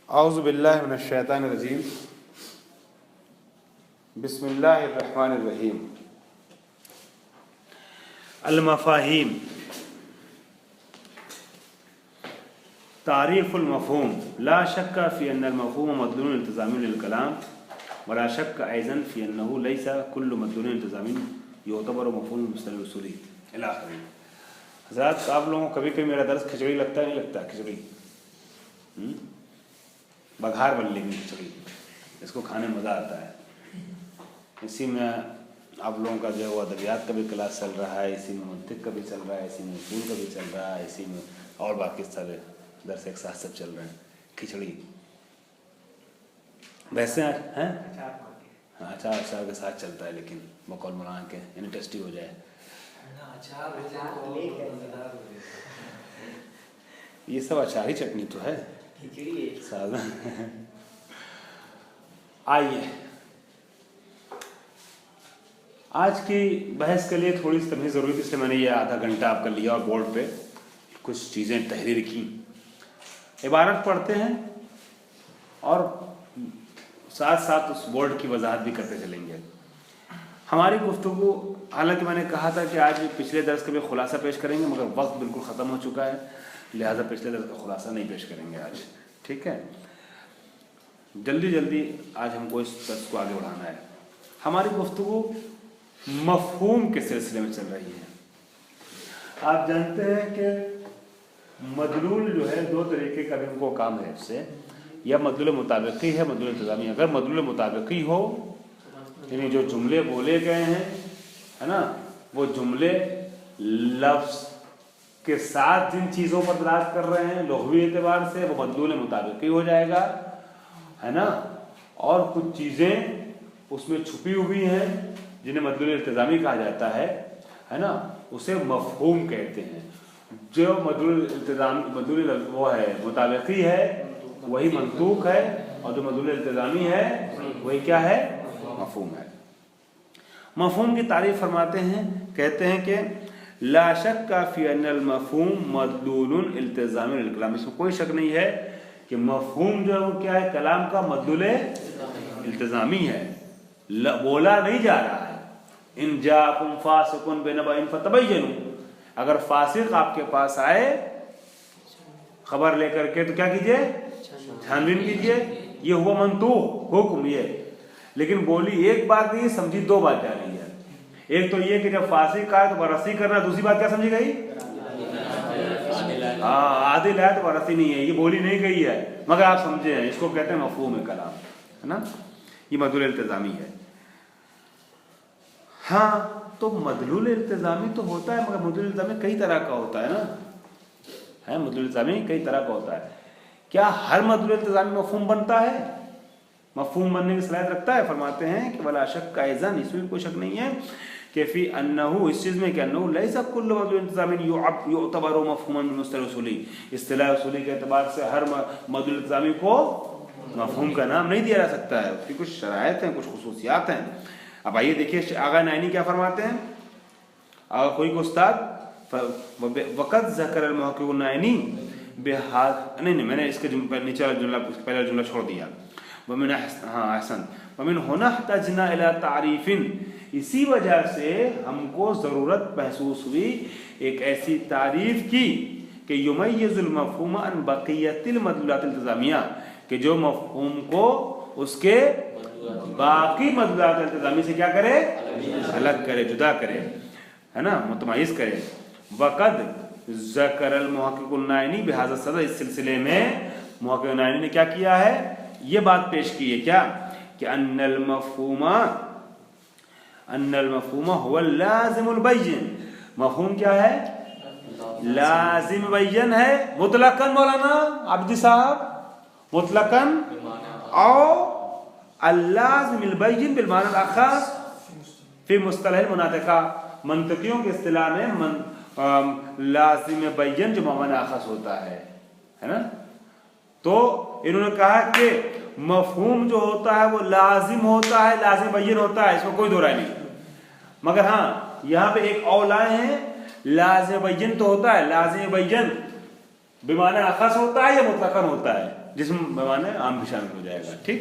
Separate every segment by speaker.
Speaker 1: औज़ु बिल्लाहि मिनश शैतानिर रजीम। बिस्मिल्लाहिर रहमानिर रहीम। अल मफ़ाहीम। तारीफ़ुल मफ़हूम। ला शक्का फ़ी अन्नल मफ़हूम मदलूल इल्तिज़ामी लिल कलाम वला शक्का अयज़न फ़ी अन्नहु लैसा कुल्लु मदलूल इल्तिज़ामी युअतबरु मफ़हूम मुस्तलह उसूली इला आखिरी। हज़रात, आप लोगों को कभी कभी मेरा दर्स खिचड़ी लगता है? नहीं लगता? खिचड़ी बघार बल्ले की खिचड़ी, इसको खाने में मज़ा आता है। इसी में आप लोगों का जो है वो अदबियात का भी क्लास चल रहा है, इसी में मंतिक का भी चल रहा है, इसी में उसूल का भी चल रहा है, इसी में और बाकी सारे दर्स एक साथ सब चल रहे हैं। खिचड़ी वैसे हैं, हाँ अचार के साथ चलता है, लेकिन बकौल मौलाना के यानी टेस्टी हो जाए। ये सब अचार ही चटनी तो है, साधन। आइए, आज की बहस के लिए थोड़ी सी तमीज़ ज़रूरी थी, इसलिए मैंने ये आधा घंटा आपका लिया और बोर्ड पे कुछ चीज़ें तहरीर की। इबारत पढ़ते हैं और साथ साथ उस बोर्ड की वजाहत भी करते चलेंगे। हमारी गुफ्तगू, हालांकि मैंने कहा था कि आज पिछले दर्स का भी खुलासा पेश करेंगे, मगर वक्त बिल्कुल ख़त्म हो चुका है, लिहाजा पिछले दर्स का खुलासा नहीं पेश करेंगे आज। ठीक है, जल्दी जल्दी आज हमको इस दर्स को आगे बढ़ाना है। हमारी गुफ्तगू मफ़हूम के सिलसिले में चल रही है। आप जानते हैं कि मदलूल जो है दो तरीके का भी हमको काम है इससे, या मदलूल मुताबिकी है, मदलूल इंतज़ामी। अगर मदलूल मुताबिकी हो यानी जो जुमले बोले गए हैं, है ना, वो जुमले लफ्ज़ के साथ जिन चीज़ों पर दलालत कर रहे हैं लुग़वी एतबार से, वो मदलूल मुताबिकी हो जाएगा, है ना। और कुछ चीज़ें उसमें छुपी हुई हैं जिन्हें मदलूल इल्तिज़ामी कहा जाता है ना, उसे मफ़हूम कहते हैं। जो मदलूल मदलूल वो है मुताबिकी है वही मंतूक है, और जो मदलूल इल्तिज़ामी है वही क्या है? मफ़हूम है। मफ़हूम की तारीफ़ फरमाते हैं, कहते हैं कि ला शक्का फ़ी अन्नल मफ़हूम मदलूलुन इल्तिज़ामी लिल कलाम। इसमें कोई शक नहीं है कि मफ़हूम जो है वो क्या है? कलाम का मदलूल इल्तिज़ामी है, बोला नहीं जा रहा है। इन जाकुम फासिकुन बिनबइन फतबय्यनु, अगर फासिक आपके पास आए खबर लेकर के तो क्या कीजिए? छानबीन कीजिए। ये हुआ मंतूक हुक्म ये, लेकिन बोली एक बात नहीं, समझी दो बात जा रही है। एक तो ये कि जब फासिक आए तो बरसी करना, दूसरी बात क्या समझी गई? आदिल है तो बरसी नहीं है, ये बोली नहीं गई है, मगर आप समझे हैं। इसको कहते हैं मफ़हूम कलाम, है ना। ये मदलूल इल्तिज़ामी है। हाँ, तो मदलूल इल्तिज़ामी तो होता है, मगर मदलूल इल्तिज़ामी कई तरह का होता है ना, है मदलूल इल्तिज़ामी कई तरह का होता है। क्या हर मदलूल इल्तिज़ामी मफ़हूम बनता है? मफ़हूम बनने की सलाहियत रखता है? फरमाते हैं कि वला शक्का अयज़न, इसमें कोई शक नहीं है कि फ़ी अन्नहु, इस चीज़ में कि अन्नहु लैसा कुल्लु मदलूल इल्तिज़ामी युअतबरु मफ़हूमन बिल मुस्तलह उसूली, इस्तिलाह उसूली के एतबार से हर मदलूल इल्तिज़ामी को मफ़हूम का नाम नहीं दिया जा सकता है। उसकी कुछ शराइत हैं, कुछ खुसूसियात हैं। अब आइए देखिए आगा नाइनी क्या फरमाते हैं। अगर कोई उस्ताद वक़द ज़करल मुहक़क़िक़ नाइनी बेहाद, नहीं मैंने इसके नीचे वाला जुमला, पहला जुमला छोड़ दिया। वमिन, हाँ अहसन, वमिन हुना तजना इला तारीफ़िन, इसी वजह से हमको ज़रूरत महसूस हुई एक ऐसी तारीफ़ की कि युमय्यिज़ुल मफ़हूम अन बक़ियतिल मदलूलातिल इल्तिज़ामिया, कि जो मफ़हूम को उसके बाकी मदलूलात इल्तिज़ामी से क्या करे? अलग करे, जुदा करे, है ना, मुतमय्यिज़ करे। वक़द ज़करल मुहक़क़िक़ुन नाइनी बिहाज़ा सदर, इस सिलसिले में मुहक़्क़िक़ नाइनी ने क्या किया है? ये बात पेश की है क्या कि अन्नल मफ़हूम हुवा लाज़िमुल बय्यन, मफ़हूम क्या है? लाज़िम बय्यन है मुतलक़न। मौलाना आबिदी साहब, मुतलक़न और अल्लाज़िमुल बय्यन बिल माना अल-आख़र फ़ी मुस्तलह मुनातिक़ा, मंतिकियों के इस्तिलाह में लाज़िम बय्यन जो माना आख़स होता है ना। तो इन्होंने कहा कि मफ़हूम जो होता है वो लाजिम होता है, लाजिम बय्यन होता है, इसमें कोई दो राय नहीं। मगर हाँ, यहाँ पे एक और लाए हैं, लाजिम बय्यन तो होता है, लाजिम बय्यन बिमाने अख़स होता है या मुतलक़न होता है? जिस्म माने आम भी शामिल हो जाएगा। ठीक,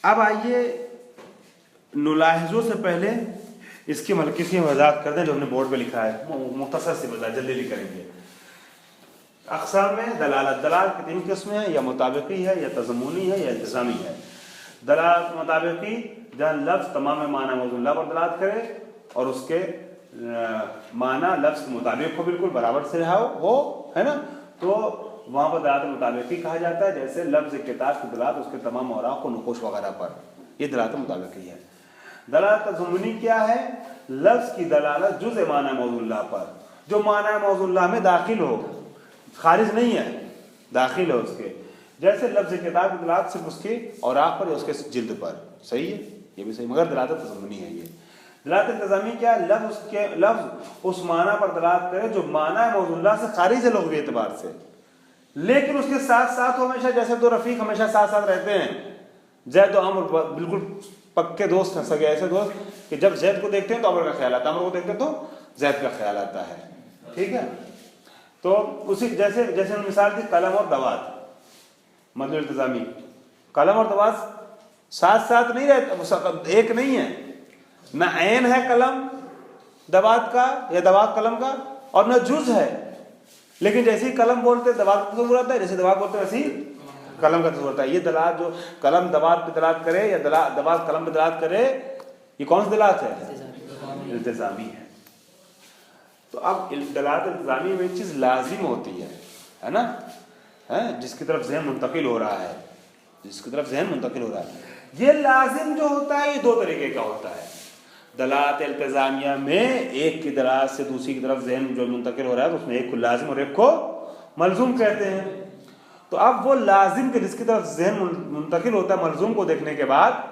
Speaker 1: अब आइए नुलाहिजों से पहले इसकी हल्की सी वजाहत कर दें जो हमने बोर्ड पे लिखा है, मुख्तसर सी वजाहत जल्दी करेंगे। अक़साम में दलालत, दलाल की तीन किस्में हैं, या मुताबिकी है, या तज़म्मुनी है, या इल्तिज़ामी है। दलालत मुताबिकी जहाँ लफ्ज़ तमाम माना मौज़ूअल्लाह पर दलालत करे और उसके माना लफ्ज़ के मुताबिक हो, बिल्कुल बराबर से हो, है ना, तो वहाँ पर दलालत मुताबिकी कहा जाता है। जैसे लफ्ज़ किताब की दलालत उसके तमाम औराक़ को नक़ूश वगैरह पर, ये दलालत मुताबिकी है। दलालत तज़म्मुनी क्या है? लफ्ज़ की दलालत जुज़ माना मौज़ूअल्लाह पर, जो माना मौज़ूअल्लाह में दाखिल हो, खारिज नहीं है, दाखिल है उसके। जैसे लफ्ज़ किताब की दलालत सिर्फ उसके औराक़ पर या उसके जिल्द पर, सही है, ये भी सही, मगर दलालत तज़म्मुनी है ये। दलालत इल्तिज़ामी क्या है? लफ्ज़ उस माना पर दलालत करे जो माना मौज़ूअल्लाह से खारिज है लुग़वी एतबार से, लेकिन उसके साथ साथ हमेशा, जैसे दो रफ़ीक हमेशा साथ साथ रहते हैं, जैद और अम्र बिल्कुल पक्के दोस्त हैं, सगे ऐसे दोस्त कि जब जैद को देखते हैं तो अम्र का ख्याल आता है, अम्र को देखते हैं तो जैद का ख्याल आता है। ठीक है, तो उसी जैसे जैसे मिसाल दी कलम और दवात, मतलब इल्तिज़ामी कलम और दवात साथ साथ नहीं रहते, एक नहीं है, न ऐन है कलम दवात का या दवात कलम का, और न जुज़ है। लेकिन जैसे ही कलम बोलते दवात का तस्वुर आता है, जैसे दवात बोलते वैसे ही कलम का तस्वुर आता है। ये दलालत जो कलम दवात पे दलालत करे या दवात कलम पे दलालत करे, ये कौन सी दलालत है? इल्तिज़ामी है। तो अब दलालत इल्तिज़ामी में एक चीज़ लाजिम होती है ना, है, जिसकी तरफ ज़हन मुंतकिल हो रहा है, जिसकी तरफ ज़हन मुंतकिल हो रहा है। ये लाजिम जो होता है ये दो तरीके का होता है। दलालत इल्तिज़ामिया में एक की दलालत से दूसरी की तरफ ज़हन जो मुंतकिल हो रहा है, तो उसमें एक को लाजिम और एक को मलज़ूम कहते हैं। तो अब वो लाजिम के जिसकी तरफ ज़हन मुंतकिल होता है, मलज़ूम को देखने के बाद,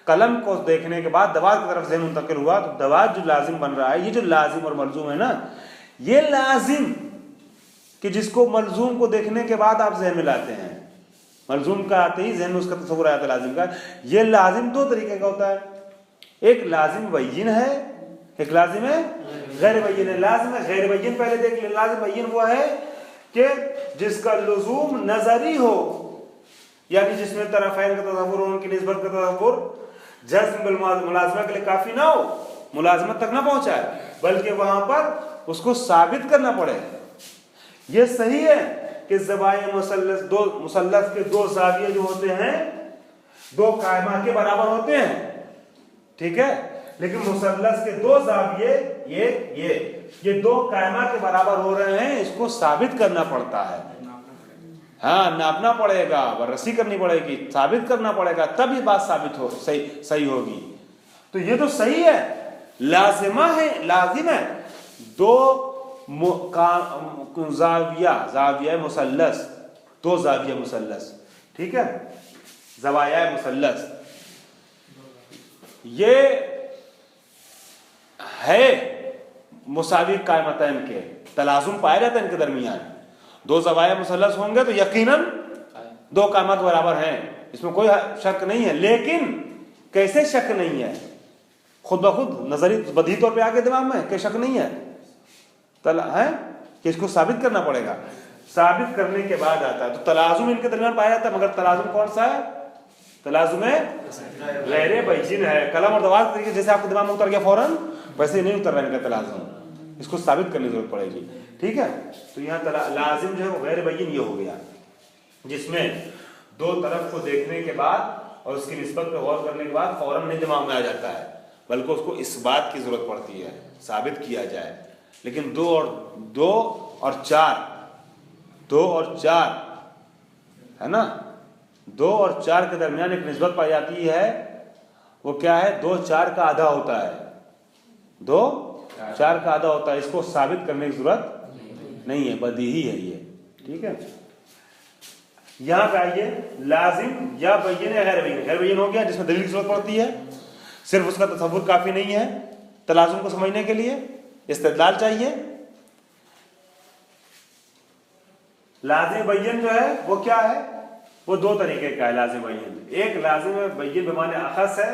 Speaker 1: कलम को देखने के बाद दवात की तरफ ज़हन मुंतकिल हुआ, तो दवात जो लाजिम बन रहा है, ये जो लाजिम और मलज़ूम है ना, ये लाजिम कि जिसको मलज़ूम को देखने के बाद आप ज़हन में लाते हैं, मलज़ूम का आते ही ज़हन में उसका तस्वुर आता है लाजिम का। ये लाजिम दो तरीके का होता है, एक लाजिम बय्यिन है, एक लाजिम है गैर बय्यिन है। लाजिम है गैर बय्यिन पहले देख ले। लाजिम बय्यिन वो है कि जिसका लुज़ूम नज़री हो, यानी जिसमें तरफ़ैन का तसव्वुर हो, उनकी निस्बत का तसव्वुर जज़्म बिल मुलाज़मा के लिए काफ़ी ना हो, मुलाज़मत तक ना पहुँचाए, बल्कि वहाँ पर उसको साबित करना पड़े। ये सही है कि ज़वाये मुसल्लस, दो मुसल्लस के दो ज़ाविये जो होते हैं दो कायमा के बराबर होते हैं, ठीक है, लेकिन मुसल्लस के दो ज़ाविये ये दो कायमा के बराबर हो रहे हैं, इसको साबित करना पड़ता है। हाँ, नापना पड़ेगा, बररसी करनी पड़ेगी, साबित करना पड़ेगा, तब ये बात साबित हो सही होगी। तो ये तो सही है, लाजिमा है, लाजिम है। दो ज़ाविया मुसल्लस, दो ज़ाविया मुसल्लस, ठीक है, ज़वाया मुसल्लस, ये है मुसावी कायमतैन के, तलाज़ुम पाया जाता है इनके दरमियान। दो ज़वाया मुसल्लस होंगे तो यकीनन दो कायमत बराबर हैं, इसमें कोई शक नहीं है। लेकिन कैसे शक नहीं है? खुद ब खुद नजरी बधी तौर पे आके दिमाग में, क्या शक नहीं है? है कि इसको साबित करना पड़ेगा, साबित करने के बाद आता है। तो तलाज़ुम इनके दरमियान पाया जाता है, मगर तलाज़ुम कौन सा है? तलाज़ुम गैर बय्यिन है। कलम और दवात तरीके जैसे आपके दिमाग में उतर गया फौरन, वैसे नहीं उतर रहा इनका तलाज़ुम, इसको साबित करने की जरूरत पड़ेगी, ठीक है। तो यहाँ लाजिम जो है वो गैर बय्यिन ये हो गया, जिसमें दो तरफ को देखने के बाद और उसकी निस्बत पर गौर करने के बाद फौरन नहीं दिमाग में आ जाता है, बल्कि उसको इस बात की जरूरत पड़ती है, साबित किया जाए। लेकिन दो और चार है ना, 2 और 4 के दरमियान एक निस्बत पाई जाती है, वो क्या है? 2 4 का आधा होता है, 2 4 का आधा होता है। इसको साबित करने की जरूरत नहीं है, बदीही है ये, ठीक है। यहां पे आइए, लाजिम या बय्यिन या गैर बय्यिन। गैर बय्यिन हो गया जिसमें दलील की जरूरत पड़ती है, सिर्फ उसका तसव्वुर काफी नहीं है तलाज़ुम को समझने के लिए, इस्तिदलाल चाहिए। लाजिम बय्यिन जो है वो क्या है? वो दो तरीके का है लाजिम बय्यिन। एक लाजिम बय्यिन बेमाने अखस है,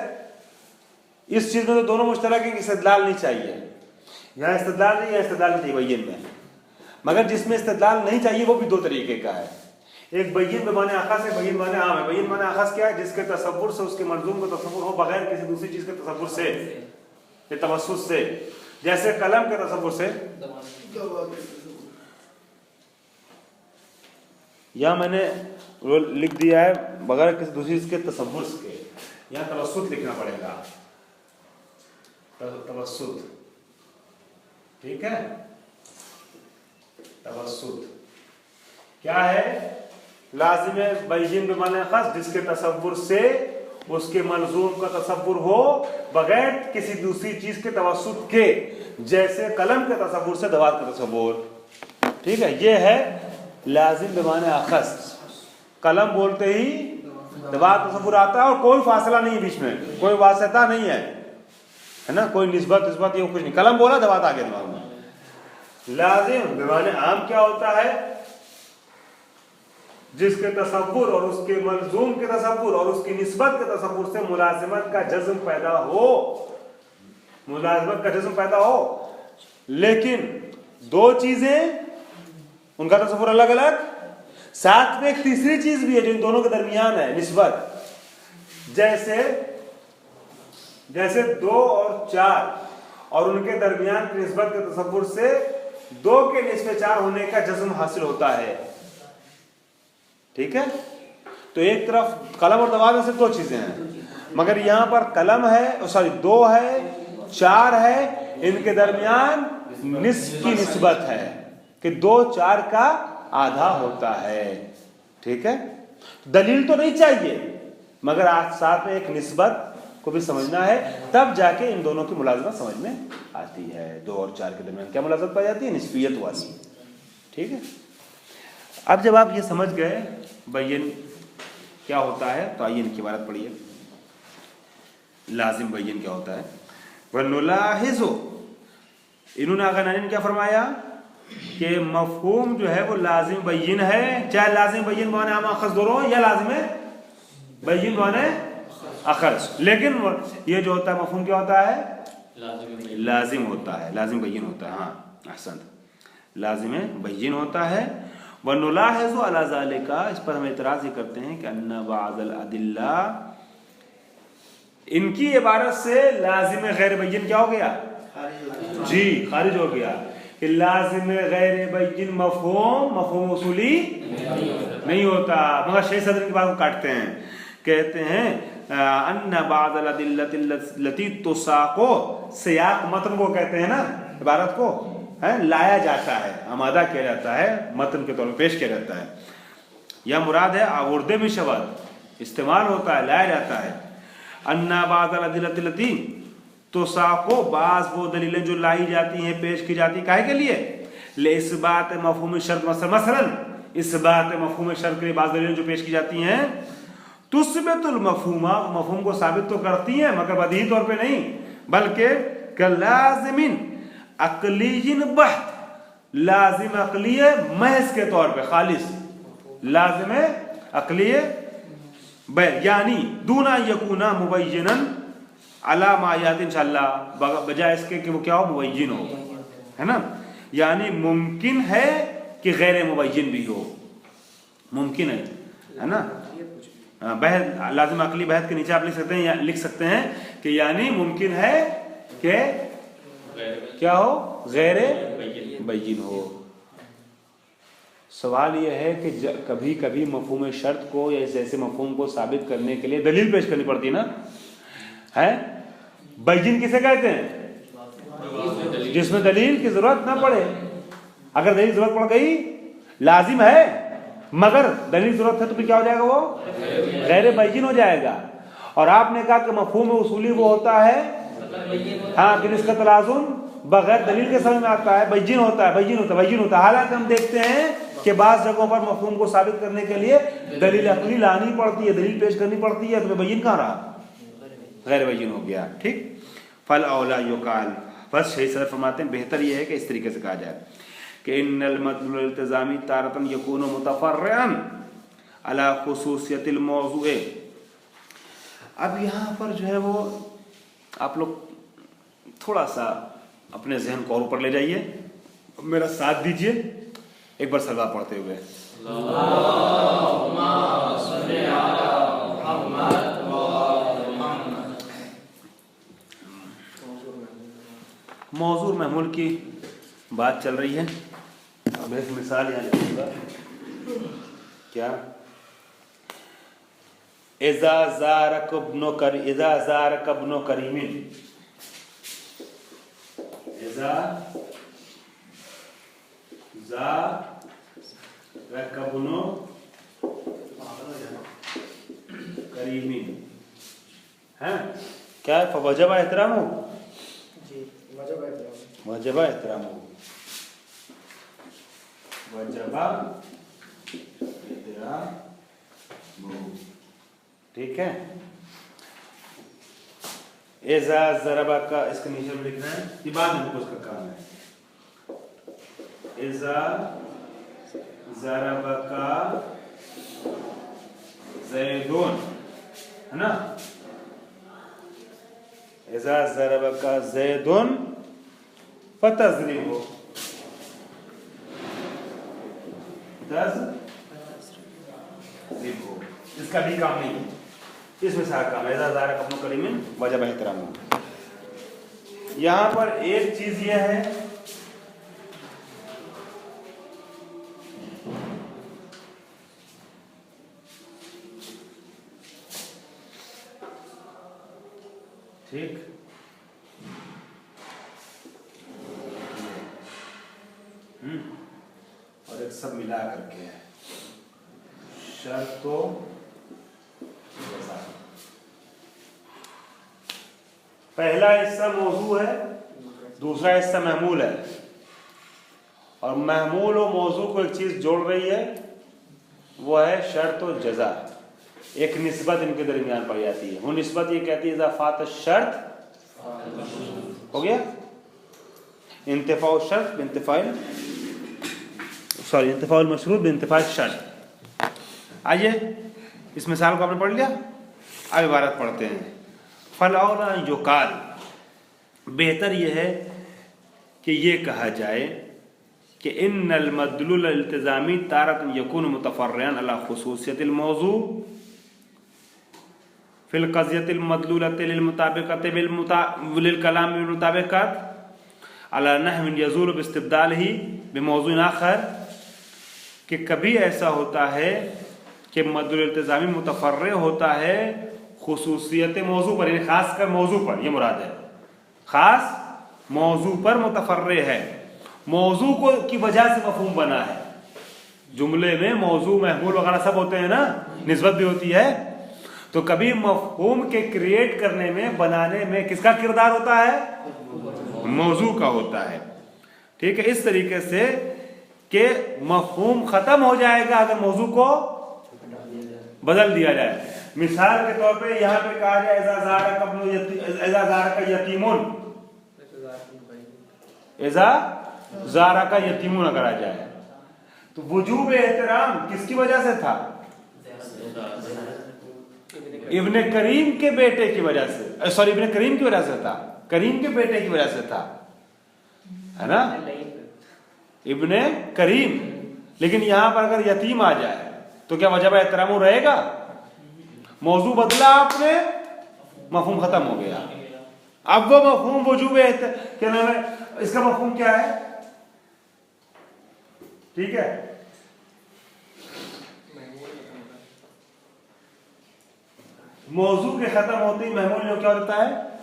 Speaker 1: इस चीज में तो दोनों मुश्तरक है कि इस्तिदलाल नहीं चाहिए, यहाँ इस्तिदलाल नहीं है, इस्तिदलाल नहीं चाहिए बय्यिन में, मगर जिसमें इस्तिदलाल नहीं चाहिए वो भी दो तरीके का है। एक बय्यिन बेमाने आखास है, बय्यिन माने आम है। बय्यिन माने आखास क्या है? जिसके तसव्वुर से उसके मलजूम का तसव्वुर हो बगैर किसी दूसरी चीज के तसव्वुर से, तवस्सुस से, जैसे कलम के तसव्वुर से, या मैंने लिख दिया है बगैर किसी दूसरी चीज के तसव्वुर के, यहाँ तवस्सुत लिखना पड़ेगा, तवस्सुत, ठीक है। तवस्सुत क्या है? लाजिम बय्यिन बेमाने खास, जिसके तसव्वुर से उसके मलजूम का तसव्वुर हो बगैर किसी दूसरी चीज के तवस्सुत के, जैसे कलम के तसव्वुर से दवात का तसव्वुर, ठीक है। ये है लाजिम बेमाने आखस। कलम बोलते ही दवात तसव्वुर आता है और कोई फासला नहीं है बीच में, कोई वास्ता नहीं है ना, कोई निस्बत ये कुछ नहीं। कलम बोला दवात आ गया दिमाग में। लाजिम बेमाने आम क्या होता है? जिसके तसव्वुर और उसके मलजूम के तसव्वुर और उसकी निस्बत के तसव्वुर से मुलाजिमत का जज्म पैदा हो, मुलाजिमत का जज्म पैदा हो, लेकिन दो चीजें उनका तसव्वुर अलग अलग, साथ में एक तीसरी चीज भी है जो इन दोनों के दरमियान है, निस्बत। जैसे 2 और 4 और उनके दरमियान की निस्बत के तसव्वुर से 2 के निस्बत 4 होने का जज्म हासिल होता है, ठीक है। तो एक तरफ कलम और दवात में से दो चीजें हैं, मगर यहां पर कलम है, सॉरी 2 है, 4 है, इनके दरमियान निस्फ की निस्बत है कि 2 4 का आधा होता है, ठीक है। दलील तो नहीं चाहिए, मगर आज साथ में एक निस्बत को भी समझना है, तब जाके इन दोनों की मुलाजमत समझ में आती है। 2 और 4 के दरमियान क्या मुलाजमत पाई जाती है? निस्बियत वाली, ठीक है। अब जब आप ये समझ गए बय्यिन क्या होता है, तो आइए इनकी इबारत पढ़िए। लाजिम बय्यिन क्या होता है? वनुलाहिज़ु, इन्होंने आगनानी क्या फरमाया कि मफहूम जो है वो लाजिम बय्यिन है, चाहे लाजिम बय्यिन माने आम अखज़ दोनों या लाजिम बय्यिन माने अखज़, लेकिन ये जो होता है मफहूम क्या होता है? लाजिम होता है, लाजिम बय्यिन होता है। हाँ अहसन, लाजिम बय्यिन होता है। वनुलाहिज़ु अला ज़ालिका, इस पर हम एतराज़ ये करते हैं कि अन्ना बअज़ल अदिल्ला, इनकी इबारत से लाजिम गैर बय्यिन क्या हो गया? जी खारिज हो गया कि लाजिम गैर बय्यिन मफहूम उसूली नहीं होता। मगर शेख सदर की बात को काटते हैं, कहते हैं अन्ना बअज़ल अदिल्लती तुसाक़ो, सियाक मतन को कहते हैं ना, इबारत को है लाया जाता है, आमादा किया जाता है, मतन के तौर पर पेश किया जाता है, या मुराद है आवर्दे में शब्द इस्तेमाल होता है, लाया जाता है। अन्ना बअज़ल अदिल्लती तुसाक़ो, बाज़ वो दलीलें जो लाई जाती हैं, पेश की जाती, काहे के लिए? ले इस बात मफ़हूम शर्त, मसलन इस बात मफ़हूम शर्त के लिए बाज़ दलीलें जो पेश की जाती हैं, तुस्बितुल मफ़हूमा, मफ़हूम को साबित तो करती हैं मगर बदीही तौर पे नहीं, बल्कि कलाज़िमिन अक़लिय्यिन बहत, लाजिम अक़लिय महज के तौर पे, खालिस लाजिम अक़लिय यानी दूना यकूना मुबय्यिनन अला मायात, इंशाअल्लाह बजाय इसके कि वो क्या हो? मुबय्यिन हो, है ना। यानी मुमकिन है कि गैर मुबय्यिन भी हो, मुमकिन है ना। बहद लाजिम अक़ली बहद के नीचे आप लिख सकते हैं, या लिख सकते हैं कि यानी मुमकिन है कि क्या हो? गैर बय्यिन हो। सवाल यह है कि कभी कभी मफ़हूम शर्त को या जैसे मफ़हूम को साबित करने के लिए दलील पेश करनी पड़ती ना है। बय्यिन किसे कहते हैं? जिसमें दलील की जरूरत ना पड़े। अगर दलील जरूरत पड़ गई, लाजिम है मगर दलील जरूरत है, तो फिर क्या हो जाएगा? वो गैर बय्यिन हो जाएगा। और आपने कहा कि मफ़हूम उसूली वो होता है, हाँ, कि इसका तलाज़ुम बगैर दलील के समझ में आता है, बय्यिन होता है, बय्यिन होता है। हालांकि हम देखते हैं कि बाज़ जगहों पर मफ़हूम को साबित करने के लिए दलील अक़ली लानी पड़ती है, दलील पेश करनी पड़ती है, तो बय्यिन कहाँ रहा? गैर बय्यिन हो गया, ठीक। फल औला युकाल, बस शेख सदर फरमाते हैं बेहतर यह है कि इस तरीके से कहा जाए कि इन्नल मतलुल इल्तिज़ामी तारतन यकूनु मुतफ़र्रिअन अला खुसूसियतिल मौज़ूअ। अब यहाँ पर जो है वो आप लोग थोड़ा सा अपने जहन को और ऊपर ले जाइए, मेरा साथ दीजिए। एक बार सलवा पढ़ते हुए। मौजूर महमूल की बात चल रही है। अब एक मिसाल यहाँ लिखूंगा, क्या इज़ा ज़ारक इब्नु करीमिन, इज़ा ज़ारक इब्नु करीमिन है क्या, फवजब एहतरामहु, वजबा एहतरामहु, ठीक है। एजा ज़रबा का इसके नीचे में लिखना है, ये बाद में उसका काम है। एजा ज़रबा का ज़ैदुन, है ना, एजा ज़रबा का ज़ैदुन फतज़रिबहु, इसका भी काम नहीं है, इसमें सारा काम है। इज़ा ज़ारक इब्नु करीमिन वजब एहतरामहु। यहाँ पर एक चीज यह है, ठीक, और एक सब मिला करके है, शर्तो पहला हिस्सा मौजू है, दूसरा हिस्सा महमूल है, और महमूल और मौजू को एक चीज जोड़ रही है, वो है शर्त और जजा। एक निस्बत इनके दरमियान पाई जाती है, वो निस्बत ये कहती है इज़ाफ़ात शर्त हो गया, इंतिफ़ाउ शर्त इंतिफ़ाउल मशरूत बिंतिफ़ाउ शर्त। आइए इस मिसाल को आपने पढ़ लिया, अब इबारत पढ़ते हैं। फलौला युकाल, बेहतर यह है कि ये कहा जाए कि इन्नल मदलूल इल्तिज़ामी तारतन यकून मुतफ़र्रिअन अला खुसूसियतिल मौज़ू फिल क़ज़ियतिल मदलूलति लिल मुताबिक़ति लिल कलाम बिल मुताबिक़त अला नहविन यज़ूलु बिस्तिब्दालिही बिमौज़ूइन आख़र, कि कभी ऐसा होता है कि मदलूल इल्तिज़ामी मुतफ़र्रि होता है खुसूसियत मौजू पर, यानी खास कर मौजू पर, ये मुराद है, खास मौजू पर मुतफ़र्रि है, मौजू को की वजह से मफ़हूम बना है। जुमले में मौजू महमूल वगैरह सब होते हैं ना, निस्बत भी होती है, तो कभी मफ़हूम के क्रिएट करने में, बनाने में किसका किरदार होता है, मौजू का होता है। ठीक है, इस तरीके से कि मफ़हूम ख़त्म हो जाएगा अगर मौजू को बदल दिया जाए। मिसाल के तौर पे यहाँ पे कहा जाए इज़ा ज़ारका यतीमुन, इज़ा ज़ारका यतीमुन अगर आ जाए तो वुजूब एहतराम किसकी वजह से था, इब्ने करीम के बेटे की वजह से, सॉरी इब्ने करीम की वजह से था, करीम के बेटे की वजह से था, है ना, इब्ने करीम। लेकिन यहां पर अगर यतीम आ जाए तो क्या वजब एहतराम रहेगा, मौजू बदला आपने, मफहूम खत्म हो गया। अब वो मफहूम वजूब क्या नाम है, इसका मफहूम क्या है, ठीक है, मौजू के खत्म होते ही महमूल क्या होता है,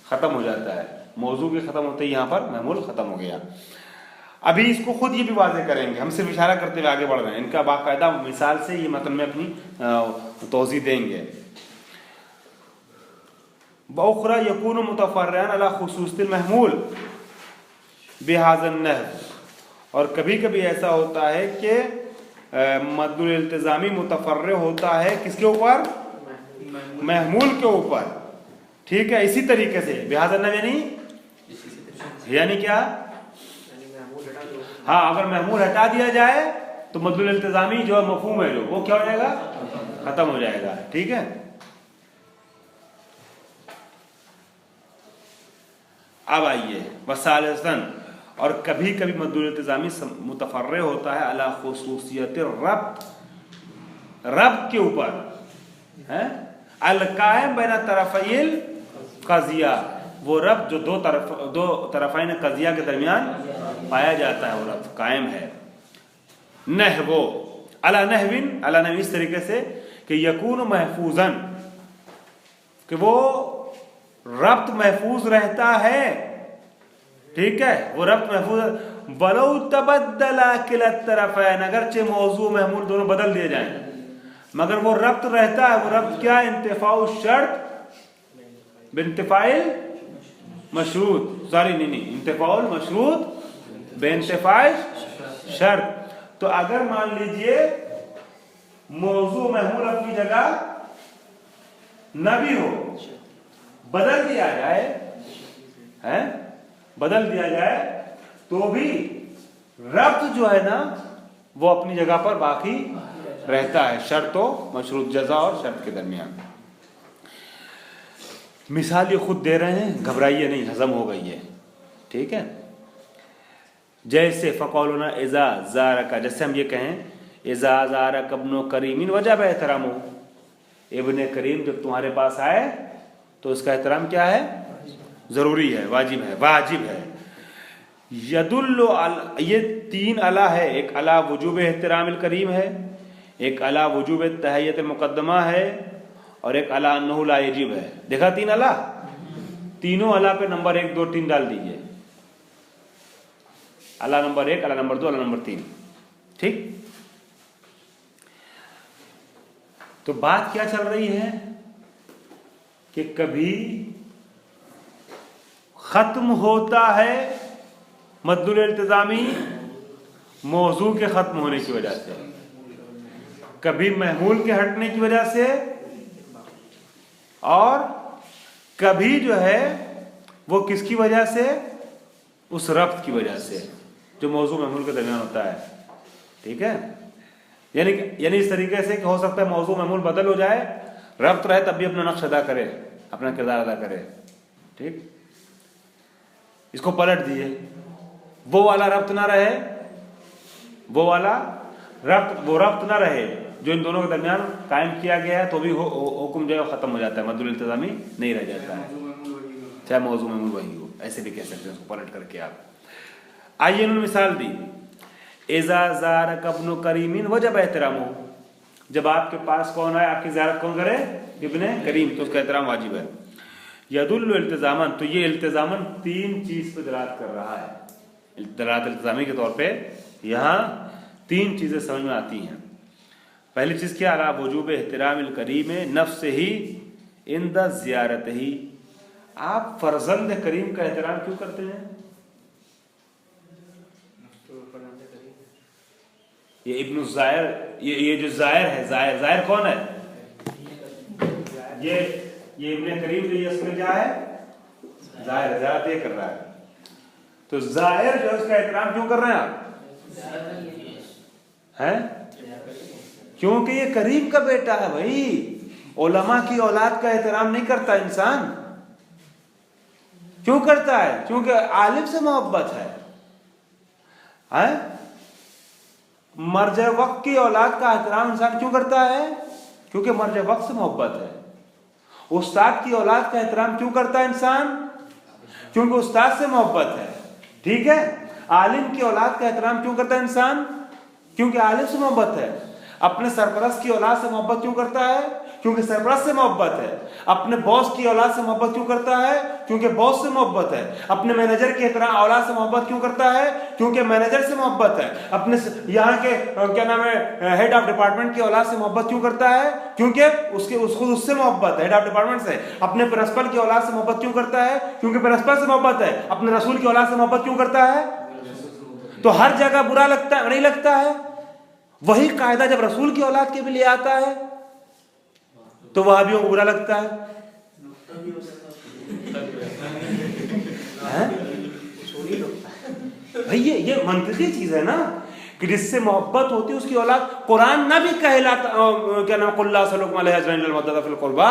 Speaker 1: खत्म हो जाता है। मौजू के खत्म होते ही यहां पर महमूल खत्म हो गया। अभी इसको खुद ये भी वाज़ेह करेंगे, हम सिर्फ इशारा करते हुए आगे बढ़ रहे हैं, इनका बाकायदा मिसाल से ये मतलब में अपनी तौज़ीह देंगे। बउखरा यकून मुतफ़र्रिअन अला खुसूसिल महमूल बिहाज़न नहव, और कभी कभी ऐसा होता है कि मदलूल इल्तिज़ामी मुतफ़र्रि होता है किसके ऊपर, महमूल के ऊपर। ठीक है, इसी तरीके से बिहाज़न नहव यानी क्या, हाँ, अगर महमूल हटा दिया जाए तो मदलूल इल्तिज़ामी जो मफ़हूम है जो वो क्या हो जाएगा, खत्म हो जाएगा। ठीक है, अब आइए वसालसन, और कभी कभी मद्दुल इल्तिज़ामी मुतफर्रे होता है अला खुसूसियत रब्त के ऊपर है, अल कायम बैन तरफ़ैल क़ज़िया, वो रब्त जो दो तरफ़ैन क़ज़िया के दरमियान पाया जाता है, वो रब्त कायम है। नहवो अला नहविन इस तरीके से कि यकून महफूजन, कि वो रब्त महफूज रहता है, ठीक है, वो रब्त महफूज। वलौ तबद्दला किला तरफ़ैन, अगरचे मौजू महमूल दोनों बदल दिए जाएं, मगर वो रब्त रहता है। वो रब्त क्या? इंतिफाउ शर्त बिंतिफाइल मशरूत, इंतिफाउल मशरूत बेइंतिफाइल शर्त। तो अगर मान लीजिए मौजू महमूल अपनी जगह न भी हो, बदल दिया जाए, है, बदल दिया जाए, तो भी रब्त जो है ना वो अपनी जगह पर बाकी रहता है, शर्त और मशरूत, जज़ा और शर्त के दरमियान। मिसाल ये खुद दे रहे हैं, घबराइए नहीं, हजम हो गई है, ठीक है। जैसे फ़क़ौलुना इज़ा ज़ारका, जैसे हम ये कहें इज़ा ज़ारका इब्नु करीमिन वजब एहतरामु, इब्ने करीम जब तुम्हारे पास आए तो उसका एहतराम क्या है? ज़रूरी है, वाजिब है। यदुल्लु ये तीन अला है, एक अला वुजूब एहतरामिल करीम है, एक अला वुजूब तहय्यत मुक़द्दमा है, और एक अला अन्नहु ला यजिब है। देखा तीन अला, तीनों अला पे नंबर 1 2 3 डाल दीजिए, अला नंबर 1, अला नंबर 2, अला नंबर 3, ठीक। तो बात क्या चल रही है कि कभी खत्म होता है मद्दुल इल्तिज़ामी मौजू के खत्म होने की वजह से, कभी महमूल के हटने की वजह से, और कभी जो है वो किसकी वजह से? उस रब्त की वजह से जो मौजू महमूल के दरमियान होता है, ठीक है। यानी इस तरीके से कि हो सकता है मौजू महमूल बदल हो जाए, रब्त रहे तब भी अपना नक्श अदा करे, अपना किरदार अदा करे, ठीक। इसको पलट दिए, वो वाला रब्त ना रहे, वो रब्त ना रहे जो इन दोनों के दरमियान कायम किया गया है, तो भी हुक्म जो है खत्म हो जाता है, मद्दुल इल्तिज़ामी नहीं रह जाता है, चाहे मौजू महमूल वही हो, ऐसे भी कह सकते हैं उसको पलट करके आप। आइए इन्होंने मिसाल दी, इज़ा ज़ारका इब्नु करीमिन वजब एहतरामु, जब आपके पास कौन आए, आपकी ज़ियारत कौन करे? इब्ने करीम, तो उसका एहतराम वाजिब है। यदुल्लु इल्तिज़ामन, तो ये इल्तिज़ामन 3 चीज़ पर दलालत कर रहा है। दलालत इल्तिज़ामी के तौर पे यहाँ 3 चीज़ें समझ में आती हैं। पहली चीज़ क्या? अला वुजूब एहतरामिल करीम नफ्सिही इंदा ज़ियारतिही, आप फर्जंद करीम का एहतराम क्यों करते हैं? ये इब्नु ज़ायर, ये जो ज़ायर है, ज़ायर कौन है? ये इब्ने करीम जो ये इसमें क्या है? ज़ायर, ज़ायरत ये कर रहा है। तो ज़ायर जो है उसका एहतराम क्यों कर रहे हैं आप? हैं? क्योंकि ये करीम का बेटा है भाई। उलमा की औलाद का एहतराम नहीं करता इंसान, क्यों करता है? क्योंकि आलिम से मोहब्बत है। मर्ज वक्त की औलाद का एहतराम इंसान क्यों करता है? क्योंकि मर्ज वक्त से मोहब्बत है। उस्ताद की औलाद का एहतराम क्यों करता है इंसान? क्योंकि उस्ताद से मोहब्बत है, ठीक है। आलिम की औलाद का एहतराम क्यों करता है इंसान? क्योंकि आलिम से मोहब्बत है। अपने सरपरस्त की औलाद से मोहब्बत क्यों करता है? क्योंकि सरपरस्त से मोहब्बत है। अपने बॉस की औलाद से मोहब्बत क्यों करता है? क्योंकि बॉस से मोहब्बत है। अपने मैनेजर की औलाद से मोहब्बत क्यों करता है? क्योंकि मैनेजर से मोहब्बत है। अपने यहाँ के क्या नाम है, हेड ऑफ डिपार्टमेंट की औलाद से मोहब्बत क्यों करता है? क्योंकि उससे मोहब्बत है, हेड ऑफ डिपार्टमेंट से। अपने प्रिंसिपल की औलाद से मोहब्बत क्यों करता है? क्योंकि प्रिंसिपल से मोहब्बत है। अपने रसूल की औलाद से मोहब्बत क्यों करता है? तो हर जगह बुरा लगता है, नहीं लगता है? वही कायदा जब रसूल की औलाद के भी लिए आता है तो वहाबियों को बुरा लगता है। भाई ये मंतकी चीज है ना, कि जिससे मोहब्बत होती है उसकी औलाद। कुरान ना भी कहलाता, क्या नाम, कुल्ला सल्लल्लाहु अलैहि वसल्लम फिल कुर्बा,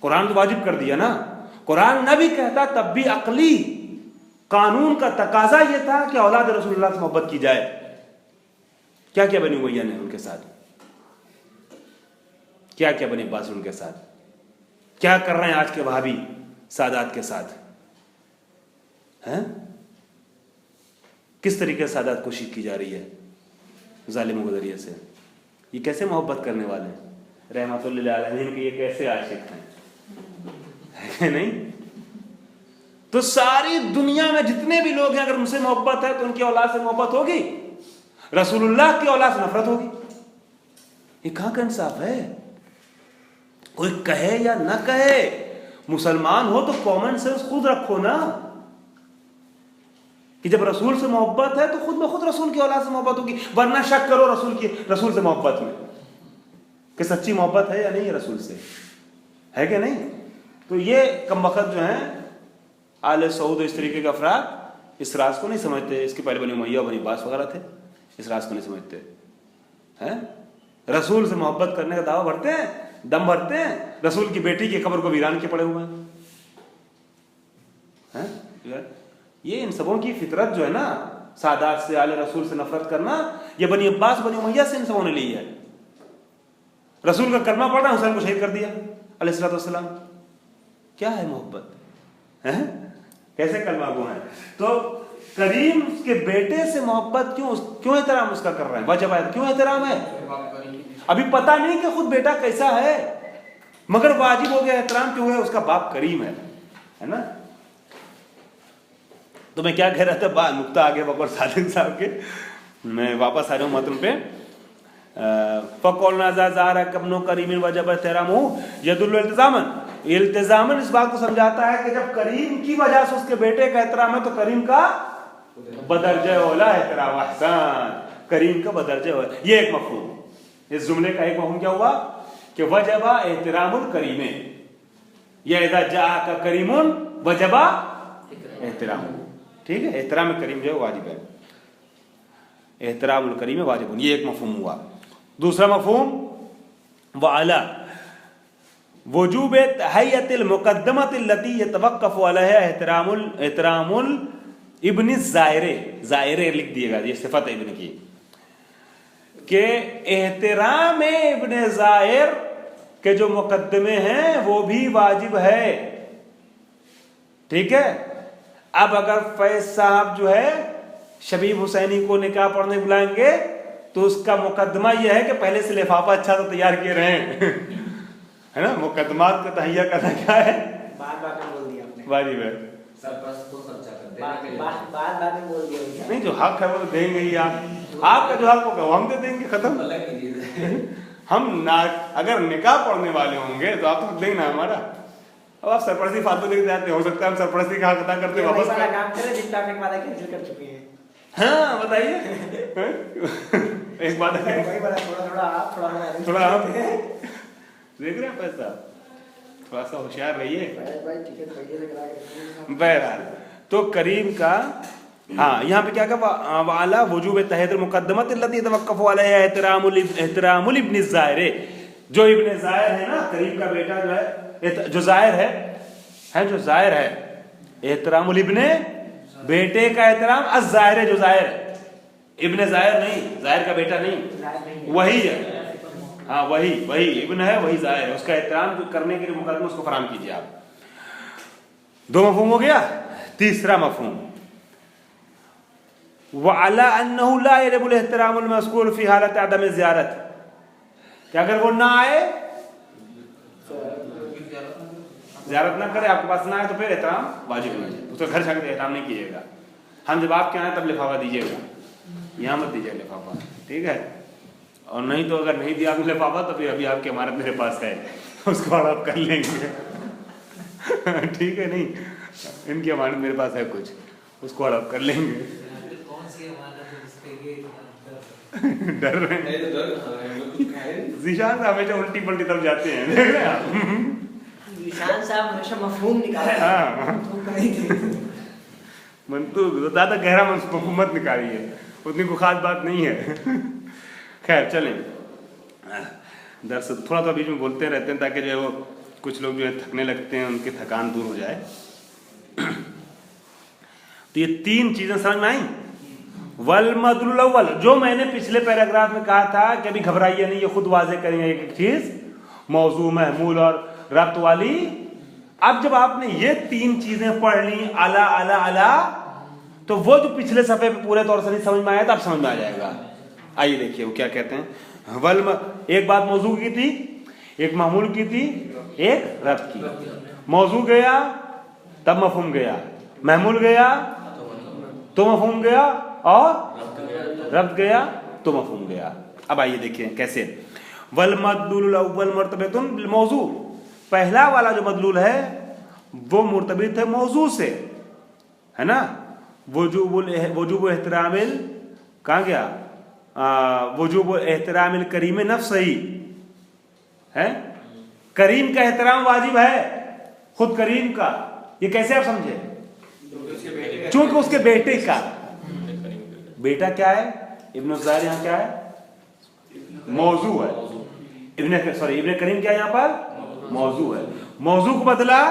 Speaker 1: कुरान तो वाजिब कर दिया ना। कुरान ना भी कहता तब भी अकली कानून का तकाजा यह था कि औलाद रसूलुल्लाह से मोहब्बत की जाए। क्या क्या बनी उमैया ने उनके साथ, क्या क्या बनी अब्बास उनके साथ, क्या कर रहे हैं आज के वहाबी सादात के साथ हैं? किस तरीके से सादात कोशिश की जा रही है जालिमों के जरिए से। ये कैसे मोहब्बत करने वाले हैं, रहमतुल्लिल अलैहिम के ये कैसे आशिक हैं, है नहीं? तो सारी दुनिया में जितने भी लोग हैं, अगर उनसे मोहब्बत है तो उनकी औलाद से मोहब्बत होगी, रसूलुल्लाह की औलाद से नफरत होगी। ये कहां का इंसाफ है? कोई कहे या ना कहे, मुसलमान हो तो कॉमन सेंस खुद रखो ना, कि जब रसूल से मोहब्बत है तो खुद ब खुद रसूल की औलाद से मोहब्बत होगी। वरना शक करो रसूल से मोहब्बत में कि सच्ची मोहब्बत है या नहीं है रसूल से, है कि नहीं? तो ये कमबख्त जो है आले सऊद इस तरीके के अफराद इस राज को नहीं समझते। इसके पहले बनी उमैया बनी अब्बास वगैरह थे, इस राज को नहीं समझते हैं। रसूल से मोहब्बत करने का दावा भरते हैं, दम भरते हैं, रसूल की बेटी की कब्र को वीरान के पड़े हुए हैं। ये इन सबों की फितरत जो है ना, सादात से आले रसूल से नफरत करना, ये बनी अब्बास बनी उमैया से इन सबों ने ली है। रसूल का कलमा पढ़ा, हुसैन को शहीद कर दिया अलैहिस्सलातु वस्सलाम। क्या है मोहब्बत है? कैसे कलमा गो है? तो करीम के बेटे से मोहब्बत क्यों एहतराम उसका कर रहे हैं? वजह है क्यों एहतराम है? अभी पता नहीं कि खुद बेटा कैसा है, मगर वाजिब हो गया एहतराम क्यों है? उसका बाप करीम है ना? तो मैं क्या कह रहा था, नुक्ता आगे बकर सादिक साहब के, मैं वापस आ रहा हूँ मतन पे। फकौलनाज़ारकब्नो करीमिन वजब एहतरामहु यदुल्लु इल्तिज़ामन इस बात को समझाता है कि जब करीम की वजह से उसके बेटे का एहतराम है तो करीम का बदर्जे औला एहतराम अहसान, करीम का बदर्जे औला। ये एक मफहूम, इस जुमले का एक मफहूम क्या हुआ कि वजबा एहतरामुल करीमे, या इज़ा जाअका करीमुन वजबा एहतरामुहु। ठीक है, एहतराम करीम जो है वाजिब है, एहतरामुल करीम वाजिब, ये एक मफहूम हुआ। दूसरा मफहूम वअला वजूब तहय्यतिल मुक़द्दमतिल लती यतवक्कफ़ु अलैहा एहतरामुल इब्न ज़ायरे, ज़ायरे लिख दिएगा, ये सिफत है इब्न की, के एहतराम इब्न ज़ायर के जो मुकद्दमे हैं वो भी वाजिब है। ठीक है, अब अगर फैज साहब जो है शबीब हुसैनी को निकाह पढ़ने बुलाएंगे तो उसका मुकदमा यह है कि पहले से लिफाफा अच्छा तो तैयार किए रहे है ना? मुकदमात का तहैया करना क्या है?
Speaker 2: बात बोल दिया आपने,
Speaker 1: वाजिब है।
Speaker 2: बात में बोल दिया
Speaker 1: नहीं, जो हक है वो तो देंगे ही आप, आपका जो हक होगा वो हम दे देंगे, खत्म। हम ना अगर निकाह पढ़ने वाले होंगे तो आप तो देंगे ना हमारा। अब आप सरपरस्ती फालतू लेके जाते, हो सकता है हम सरपरस्ती का हक अदा करते वापस
Speaker 2: काम करें जितना आपने वादा कैंसिल कर चुके हैं।
Speaker 1: हाँ बताइए। एक बात है, थोड़ा आप देख रहे हैं पैसा, थोड़ा सा होशियार रहिए। बहरहाल तो करीम का हाँ यहाँ पे क्या कहा, वाला वजूब तहय्युल मुक़द्दमत लती यतवक्कफ़ु अलैहा एहतरामुल इब्न ज़ायर, जो इब्न ज़ायर है ना, करीम का बेटा जो है, जो ज़ायर है जो ज़ायर है, एहतरामुल इब्न बेटे का एहतराम, अज़-ज़ाहिर जो ज़ाहिर, इब्न ज़ाहिर नहीं, ज़ाहिर का बेटा नहीं, वही है, हाँ वही इब्न है, वही ज़ाहिर है, उसका एहतराम करने के लिए मुकदमा उसको फराहम कीजिए आप। दो मफहूम हो गया। तीसरा मफहूम वअला अन्नहु ला यजिबुल एहतरामुल मज़कूर फी हालत अदम ज़ियारत, कि अगर वो ना आए, ज़ियारत ना करे, आपके पास ना आए तो फिर एहतराम वाजिब नहीं है, उसका घर जाकर एहतराम नहीं कीजिएगा। हम जब आपके आए तब लिफाफा दीजिएगा, यहाँ मत दीजिए लिफाफा, ठीक है? और नहीं तो अगर नहीं दिया आपने लिफाफा तो फिर अभी आपकी अमानत मेरे पास है, उसको आप कर लेंगे। ठीक है, नहीं इनकी अमानत मेरे पास है कुछ, उसको हड़प कर लेंगे। डर रहे हैं ज़ीशान साहब हमेशा उल्टी पलटी तरफ जाते हैं, देख रहे हैं आप?
Speaker 2: ज़ीशान साहब हमेशा मफहूम निकालते हैं।
Speaker 1: हाँ मंतूक ज़्यादा गहरा मफहूम मत निकालिए, उतनी कोई खास बात नहीं है। खैर चलें, दरअसल थोड़ा तो बीच में बोलते रहते हैं ताकि जो है वो कुछ लोग जो है थकने लगते हैं, उनकी थकान दूर हो जाए। तो ये तीन चीजें समझ में आई। वल मदलुल अव्वल, जो मैंने पिछले पैराग्राफ में कहा था कि अभी घबराइए नहीं, ये खुद वाज़ेह करेंगे एक एक चीज, मौजू, महमूल और रब्त वाली। अब जब आपने ये तीन चीजें पढ़ ली, अला अला अला, तो वो जो पिछले सफे पे पूरे तौर से नहीं समझ में आया था अब समझ में आ जाएगा। आइए देखिए वो क्या कहते हैं। वल एक बात मौजू की थी, एक महमूल की थी, एक रब्त की। मौजू गया तब मफहूम गया, महमूल गया तो मफहूम गया, और रब्त गया तो मफहूम गया। अब आइए देखिए कैसे। वल मदलूल अव्वल मुर्तबितुन बिल मौजू, पहला वाला जो मदलूल है वो मुर्तबित है मौजू से, है ना। वजूब एहतरामिल, कहाँ गया, वजूब एहतरामिल करीम नफ्सही है। करीम का एहतराम वाजिब है, खुद करीम का। ये कैसे आप समझे? चूंकि उसके बेटे का, बेटा क्या है, इब्न ज़ाहिर यहाँ क्या है, मौजू है। इब्न करीम क्या है यहाँ पर, मौजू है। मौजू को बदला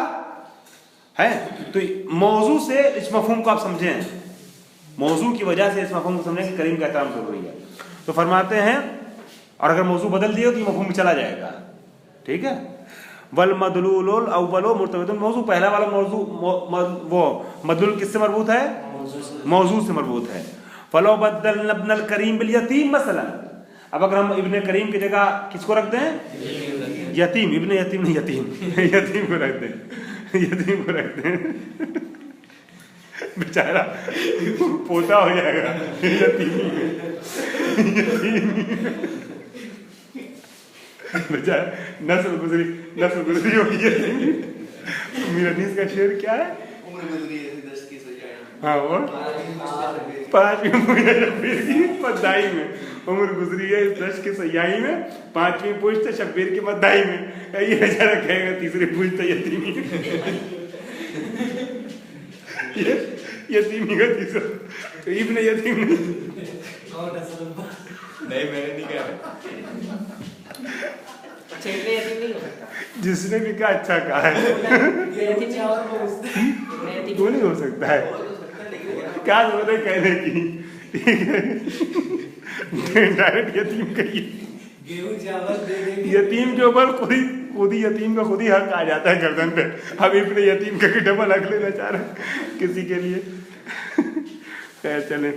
Speaker 1: है, तो मौजू से इस मफहूम को आप समझें, मौजू की वजह से इस मफहूम को समझें कि करीम का एहतराम जरूरी है। तो फरमाते हैं, और अगर मौजू बदल दिए तो मफहूम चला जाएगा, ठीक है। वल मदलूल अव्वलो मुर्तबितुन मौजू, पहला वाला मौजू वो मदलूल किससे मरबूत है, मौजू से मरबूत है। फलो बदल इब्नुल करीम बिल यतीम मसलन, अब अगर हम इब्ने करीम की जगह किसको रख दें, यतीम, इब्ने यतीम नहीं, यतीम यतीम को रख दें, यतीम को रख दें, बेचारा पोता हो जाएगा यतीम, बेचारा नस्ल गुजरी होगी यतीम। मीरानीस का शेर क्या है, हाँ वो 5वीं शब्बीर की मद्दाई में उम्र गुजरी है इस दश की सयाही में, 5वीं पुश्त शब्बीर की मद्दाई में। ये बेचारा कहेगा 3री पुश्त यतीमी, यतीमी का 3रा, तो इब्ने यतीम नहीं, मैंने नहीं कहा, जिसने भी कहा अच्छा कहा है, तो नहीं हो सकता है, क्या जरूरत है कहने की, ठीक है। डायरेक्ट यतीम कहिए, यतीम के ऊपर खुद ही यतीम का खुद ही हक आ जाता है गर्दन पे। अब इब्ने यतीम का डबल हक लेना चाह रहे किसी के लिए, खैर चले।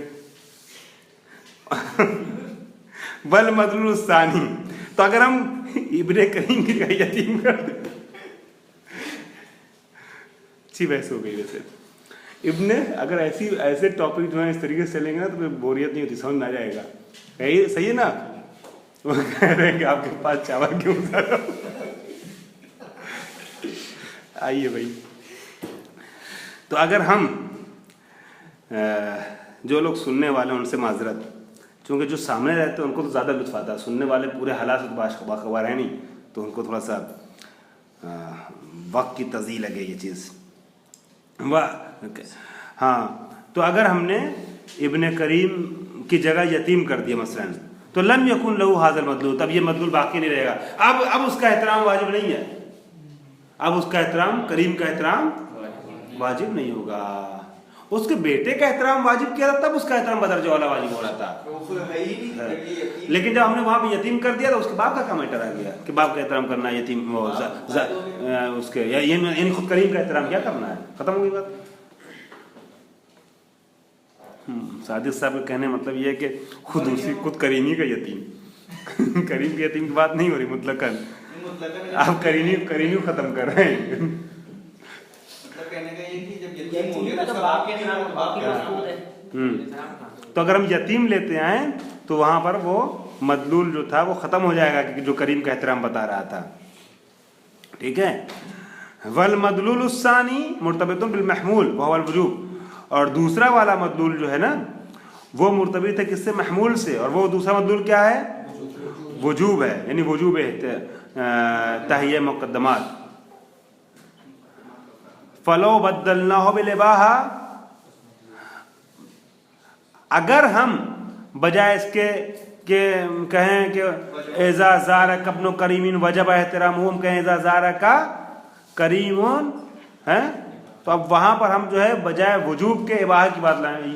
Speaker 1: वल मदलूल सानी, तो अगर हम इब्ने करीम की यतीम कर दे, अच्छी बहस हो गई वैसे। इब्ने अगर ऐसे टॉपिक जो है इस तरीके से चलेंगे ना तो बोरियत नहीं होती, समझ में आ जाएगा। सही है ना, वो कह रहे हैं कि आपके पास चावल क्यों सारा। आइए भाई, तो अगर हम जो लोग सुनने वाले हैं उनसे माजरत, क्योंकि जो सामने रहते हैं उनको तो ज़्यादा लुत्फ आता है, सुनने वाले पूरे हालात से तो बाखबर है नहीं, तो उनको थोड़ा सा वक्त की तज़ीह लगे ये चीज़। हाँ, तो अगर हमने इब्ने करीम की जगह यतीम कर दिया मसलन, तो लम यकुन लहू हाज़िल मदलूल, तब ये मदलूल बाकी नहीं रहेगा। अब उसका एहतराम वाजिब नहीं है, अब उसका एहतराम, करीम का एहतराम वाजिब नहीं होगा। उसके बेटे का एहतराम वाजिब किया था, तब उसका एहतराम बदरजा वाला वाजिब हो रहा था। लेकिन जब हमने वहां पे यतीम कर दिया तो उसके बाप का क्या मैटर आ गया कि बाप का एहतराम करना है, यतीम उसके यानी खुद करीम का एहतराम क्या करना है, खत्म हो गई बात। सादिक साहब का कहने मतलब ये है कि खुद करीमी का यतीम करीम के यतीम की बात नहीं हो रही, मुतलकन आप करीमी खत्म कर रहे हैं। तो अगर हम यतीम लेते आए तो वहां पर वो मदलूल जो था वो खत्म हो जाएगा, कि जो करीम का एहतराम बता रहा था, ठीक है। वल मदलूल उस्सानी मुर्तबितुन बिल महमूल वहुवल वजूब, और दूसरा वाला मदलूल जो है ना वो मुर्तबित है किससे, महमूल से, और वो दूसरा मदलूल क्या है, वजूब है, यानी वजूब तहिया मुक़द्दमात। फलो बदलनाहु बिलिबाहा, अगर हम बजाय इसके के कहें कि एज़ा ज़ारक इब्नु करीमिन वजब एहतराम, हम कहें एज़ा ज़ारक करीमुन है तो अब वहां पर हम जो है बजाय वजूब के इबाहा की बात लाए,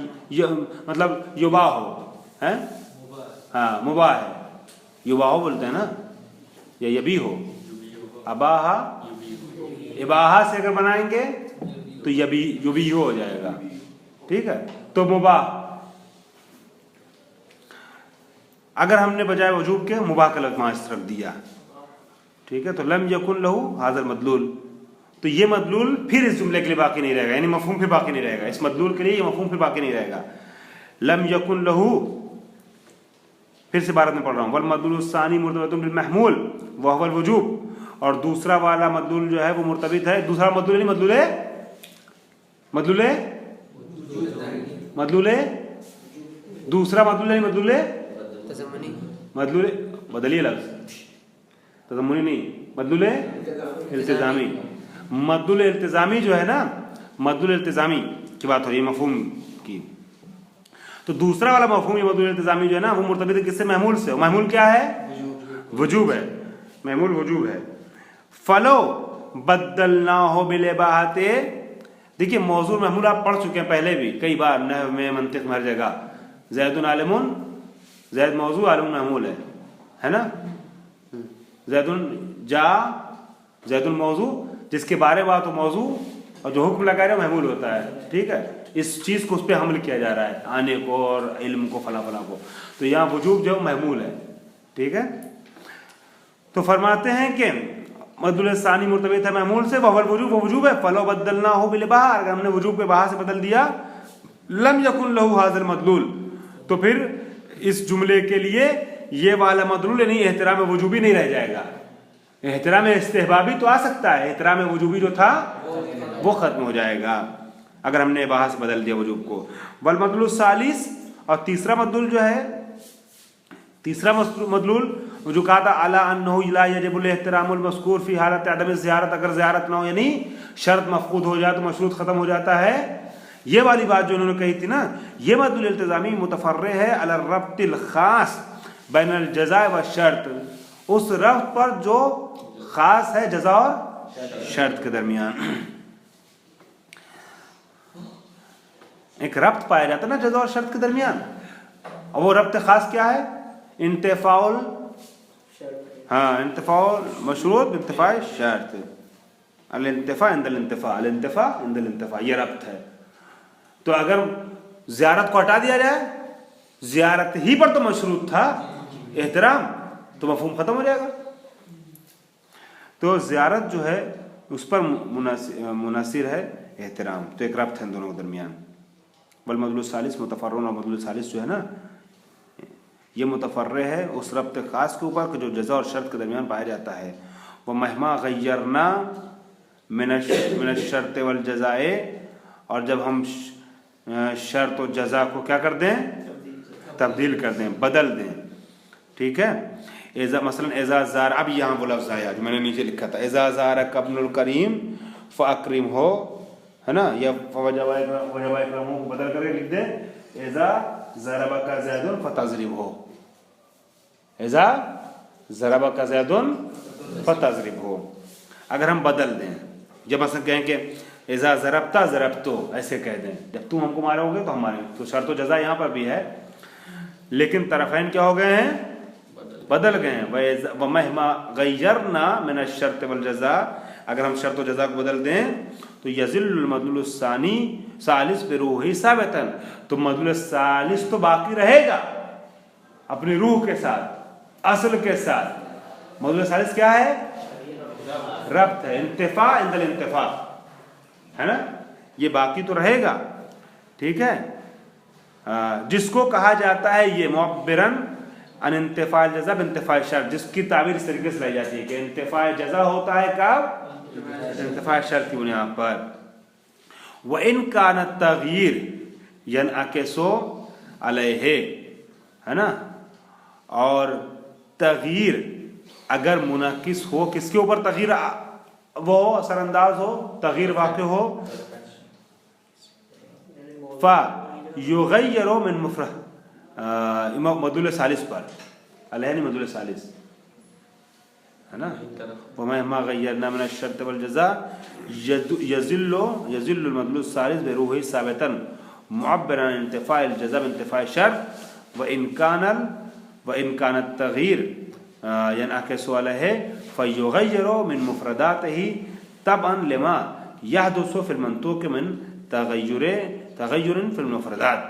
Speaker 1: मतलब युबा हो है, हाँ मुबाह है, युबा हो बोलते हैं ना, या यबी हो, अबाहा इबाहा से अगर बनाएंगे तो यबी युबी हो जाएगा, ठीक है। तो मुबाह अगर हमने बजाय वजूब के मुबाह का लफ्ज़ वहां रख दिया, ठीक है, तो लम यकुन लहू हाज़ल मदलूल, तो ये मदलूल फिर इस जुमले के लिए बाकी नहीं रहेगा, यानी मफहूम फिर बाकी नहीं रहेगा, इस मदलूल के लिए ये मफहूम फिर बाकी नहीं रहेगा। लम यकुन लहू, फिर से इबारत में पढ़ रहा हूँ, वल मदलूल सानी मुर्तबितुन बिल महमूल व हुवल वजूब, और दूसरा वाला मदलूल जो है वो मुर्तबित है, दूसरा मदलूल नहीं मदलूल दूसरा मदलूल नहीं मदलूल बदलिए लफ्ज़, तज़म्मुनी नहीं, मदलूल इल्तिज़ामी। मदलूल इल्तिज़ामी जो है ना, मदलूल इल्तिज़ामी की बात हो रही है मफहूम की, तो दूसरा वाला मफहूम ये मदलूल इल्तिज़ामी जो है ना वो मुर्तबित है किससे? महमूल से। महमूल क्या है? वजूब है, महमूल वजूब है। फलो बद्दलनाहु बिल इबाहते, देखिए मौजूद महमूल आप पढ़ चुके हैं पहले भी कई बार, नहव में, मंतिक़ में, हर जगह। ज़ैदुन आलिमुन, ज़ैद मौजू, आलिमुन महमूल है ना। ज़ैदुन जा, ज़ैदुन मौजू, जिसके बारे बात हो मौजू, और जो हुक्म लगा रहे हो महमूल होता है, ठीक है। इस चीज़ को उस पर हमल किया जा रहा है, आने को और इल्म को, फला फला को, तो यहाँ वजूब जो महमूल है, ठीक है। तो फरमाते हैं कि मदलूल सानी मुर्तबित है महमूल से, वहुवल वजूब, वो वजूब है। फलो बद्दलनाहु बिल इबाहा, अगर हमने वजूब के बाहा से बदल दिया, लम यकुन लहू हाज़ल मदलूल, तो फिर इस जुमले के लिए ये वाला मदलूल नहीं, एहतराम वजूबी नहीं रह जाएगा। एहतराम इस्तिहबाबी तो आ सकता है, एहतराम वजूबी जो था वो खत्म हो जाएगा अगर हमने इबाहा से बदल दिया वजूब को। वल मदलूल सालिस, और तीसरा मदलूल जो है, तीसरा मदलूल जो कहा था अला अन्नहु ला यजिबुल एहतरामुल मज़कूर फी हालत अदम ज़ियारत, अगर ज़ियारत ना हो यानी शर्त मफ़क़ूद हो जाए तो मशरूत ख़त्म हो जाता है, ये वाली बात जो उन्होंने कही थी ना, ये मदलूल इल्तिज़ामी मुतफ़र्रे है अला रब्तिल ख़ास बैनल जज़ा व शर्त, उस रब्त पर जो ख़ास है जज़ा और शर्त के दरमियान। एक रब्त पाया जाता है ना जज़ा और शर्त के दरमियान, और वो रब्त ख़ास क्या है? इंतिफ़ाउल, हाँ इंतिफ़ाउल मशरूत इंतिफ़ाए शर्त, अल इंतिफ़ा इंदल इंतिफ़ा, अल इंतिफ़ा इंदल इंतिफ़ा, ये रब्त है। तो अगर ज़ियारत को हटा दिया जाए, ज़ियारत ही पर तो मशरूत था एहतराम, तो मफ़हूम ख़त्म हो जाएगा। तो ज़ियारत जो है उस पर मुनासिर है एहतराम, तो एक रब्त है इन दोनों के दरमियान। बल मदलूल सालिस मुतफ़र्रुन, और मदलूल सालिस जो है ना ये मुतफ़र्रे है उस रब्त ख़ास के ऊपर जो जज़ा और शर्त के दरमियान पाया जाता है। वह महमा गय्यरना मिनश शर्त वल जज़ाए, और जब हम शर्त और जज़ा को क्या कर दें? तब्दील कर दें, बदल दें, ठीक है। एज़ा मसलन एज़ा ज़ार, अब यहाँ वो लफ्ज़ आया जो मैंने नीचे लिखा था, एज़ा ज़ारक अब्नुल करीम फ़अक्रिम हो, है ना, या वजवा इकरामहु को बदल करके लिख दे एज़ा ज़रबका ज़ैदुन फ़तज़रिब हो, एज़ा ज़रबका ज़ैदुन फ़तज़रिब हो। अगर हम बदल दें, जब मसलन कहें कि एज़ा ज़रबता ज़रबतो, ऐसे कह दें, जब तुम हमको मारोगे तो हम मारेंगे, तो शर्त व जज़ा यहाँ पर भी है, लेकिन तरफ़ैन क्या हो गए हैं? बदल गए हैं। व महमा गय्यरना मिनश शर्त वल जज़ा, अगर हम शर्त व जज़ा को बदल दें तो यज़िल्लुल मदलूल सानी सालिस बिरूही साबितन, तो मदलूल सालिस तो बाकी रहेगा अपनी रूह के साथ, असल के साथ। मदलूल सालिस क्या है? रब्त है, इंतिफ़ा इंदल इंतिफ़ा, है ना, ये बाकी तो रहेगा, ठीक है। जिसको कहा जाता है ये मुअब्बिरन अन इंतिफ़ाअल जज़ा बिंतिफ़ाअल शर्त, जिसकी ताबीर इस तरीके से लाई जाती है कि इंतिफ़ाअल जज़ा होता है कब? इंतिफ़ाअल शर्त की बुनियाद पर। व इन कान तग़यीर यनअकिसु अलैहि, है ना, और तग़यीर अगर मुनकिस हो, किसके ऊपर तग़यीर वो असरअंदाज हो, तग़यीर वाक़े हो, फ़ा युग़य्यरु मिन मुफ़रद मदलूल सालिस पर, अलैहि मदलूल सालिस, है ना। वमहमा गय्यरना मिन अश-शर्त वल जज़ा यज़िल्लु मदलुल सालिस बिरूही साबितन मुअब्बिरन इंतिफाइल जज़ा बिंतिफाइ शर्त व इन कानत तगयीर यनअकिसु अलैहि फयुगय्यरु मिन मुफरदातिही तबअन लिमा यहदुसु फिल मंतूक मिन तगय्युरिन फिल मुफरदात।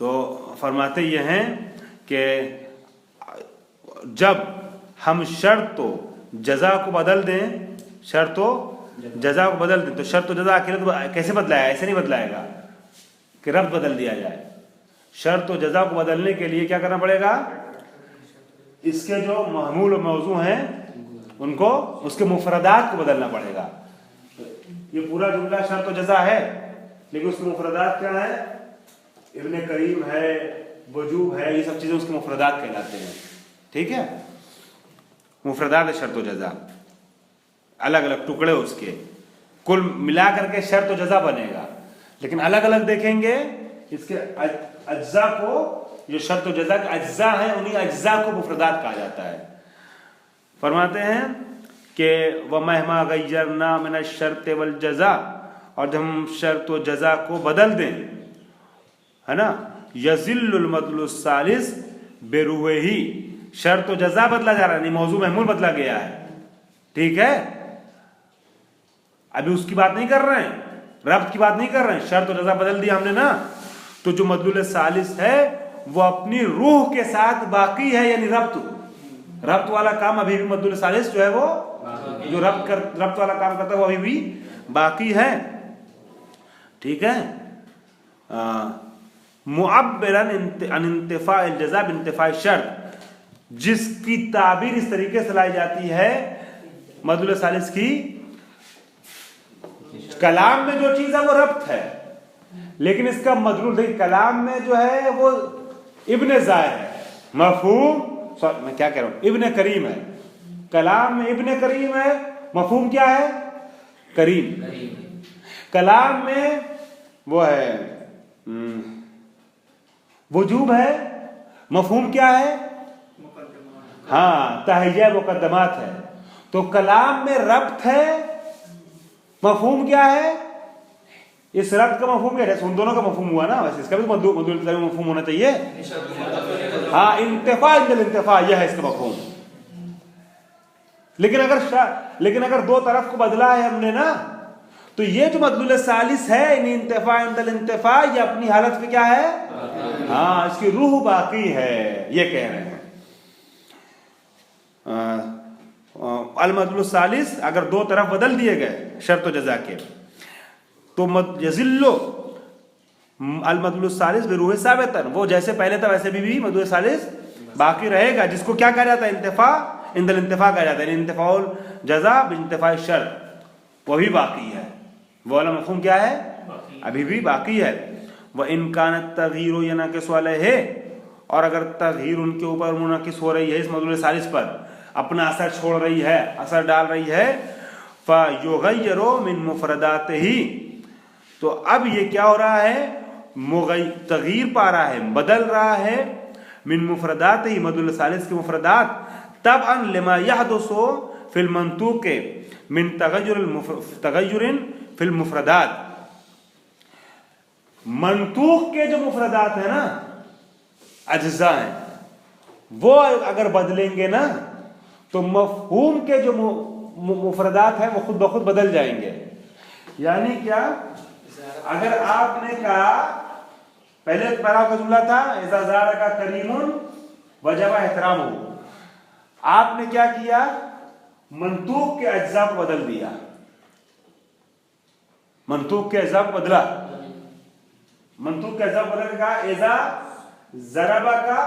Speaker 1: तो फरमाते ये हैं कि जब हम शर्त तो जज़ा को बदल दें, शर्त तो जज़ा को बदल दें, तो शर्त तो जज़ा अकेले तो कैसे बदलाएगा, ऐसे नहीं बदलाएगा कि रब्त बदल दिया जाए। शर्त तो जज़ा को बदलने के लिए क्या करना पड़ेगा, इसके जो महमूल और मौजू हैं उनको, उसके मुफरदात को बदलना पड़ेगा। ये पूरा जुमला शर्त तो जज़ा है, लेकिन उसके मुफरदात क्या है, इब्ने करीम है, वजूब है, ये सब चीज़ें उसके मुफरदात कहलाते हैं। ठीक है, मुफरदात है शर्त व जज़ा, अलग अलग टुकड़े उसके, कुल मिला करके शर्त व जज़ा बनेगा, लेकिन अलग अलग देखेंगे इसके अज्जा को। जो शर्त व जज़ा के अज्जा हैं उन्हीं अज्जा को मुफरदात कहा जाता है। फरमाते हैं कि वमहमा गय्यरना मिन अश-शर्त वल जज़ा, और जब हम शर्त व जज़ा को बदल दें, है ना, यज़िल्लुल मदलुस सालिस बिरूही, शर्त व जज़ा बदला जा रहा है, नहीं मौजू महमूल बदला गया है। ठीक है, अभी उसकी बात नहीं कर रहे हैं, रब्त की बात नहीं कर रहे हैं, शर्त व जज़ा बदल दिया हमने ना, तो जो मदलुल सालिस है वो अपनी रूह के साथ बाकी है, यानी रब्त वाला काम अभी भी मदलुल सालिस जो है वो जो रब्त वाला काम करता है वो अभी भी बाकी है। ठीक है, मुअब्बिरन अन इंतिफाइल जज़ा बिंतिफाइ शर्त, जिसकी ताबीर इस तरीके से लाई जाती है मदलुल सालिस की, कलाम में जो चीज है वो रब्त है, लेकिन इसका मदलूल देखिए, कलाम में जो है वो इब्ने ज़ाहिर है, मफहूम मैं क्या कह रहा हूं, इब्ने करीम है, कलाम में इब्ने करीम है, मफहूम क्या है, करीम। कलाम में वो है वजूब है, मफहूम क्या है, हाँ तहय्या मुकद्दमात है। तो कलाम में रब्त है, मफहूम क्या है, इस रब्त का मफहूम क्या है, उन दोनों का मफहूम हुआ ना, वैसे इसका भी मदलूल मफहूम होना चाहिए। हाँ, इंतिफा इंदल इंतिफा, यह है इसका मफहूम। लेकिन अगर दो तरफ को बदला है हमने ना, तो ये जो मदलूल सालिस है, इंतिफा इंदल इंतिफा, ये अपनी हालत पे क्या है, हाँ इसकी रूह बाकी है, ये कह रहे हैं। अल मदलूल सालिस अगर दो तरफ बदल दिए गए शर्त व जज़ा के, तो यज़िल्लु अल मदलुल सालिस बिरूही साबितन, वो जैसे पहले था वैसे भी मदलुल सालिस बाकी रहेगा, जिसको क्या कहा जाता है, इंतिफा इंदल इंतिफा कहा जाता है। इंतिफाउल जज़ा बिंतिफाइ शर्त वो भी बाकी है, वो वाला मफहूम क्या है, अभी भी बाकी है। व इन कानत तगयीरु यनअकिसु अलैहि, और अगर तगयीर उनके ऊपर मुनकिस हो रही है, इस मदलुल सालिस पर अपना असर छोड़ रही है, असर डाल रही है, फयुगय्यरु मिन मुफरदातिही, तो अब ये क्या हो रहा है, तगयीर पा रहा है, बदल रहा है, मिन मुफरदातिही मदलुल सालिस के मुफरदात, तबअन लिमा यहदुसु फिल मंतूक मिन तगय्युरिन फिल मुफरदात। मंतूक के जो मुफरदात है ना, अज्जा हैं, वो अगर बदलेंगे ना, तो मफहूम के जो मुफरदात हैं वो खुद ब खुद बदल जाएंगे। यानी क्या, अगर आपने कहा, पहले पैरा का जुमला था इज़ा ज़ारका करीमुन वजब एहतरामुहु, आपने क्या किया, मंतूक के अज्जा को बदल दिया, मंतूक के अज्जा को बदला, मंतूक के अज्जा को बदल के कहा इज़ा ज़रबका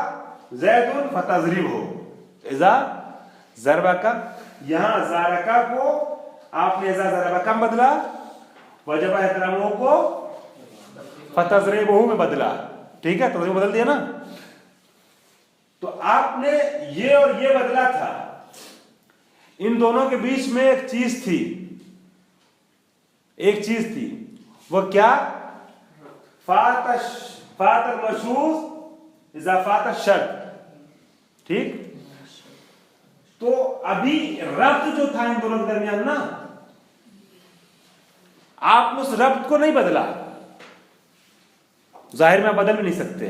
Speaker 1: ज़ैदुन फतज़रिबहु, इज़ा ज़रबका, यहां ज़ारका को आपने इज़ा ज़रबका में बदला, वजब एहतरामुहु को फतज़रिबहु में बदला। ठीक है, तो बदल दिया ना। तो आपने ये और ये बदला था, इन दोनों के बीच में एक चीज थी, वो क्या, फातल मशूज इज़ा फातल शर्त। ठीक, तो अभी रब्त जो था इन दोनों के दरमियान ना, आपने उस रब्त को नहीं बदला, जाहिर में आप बदल भी नहीं सकते।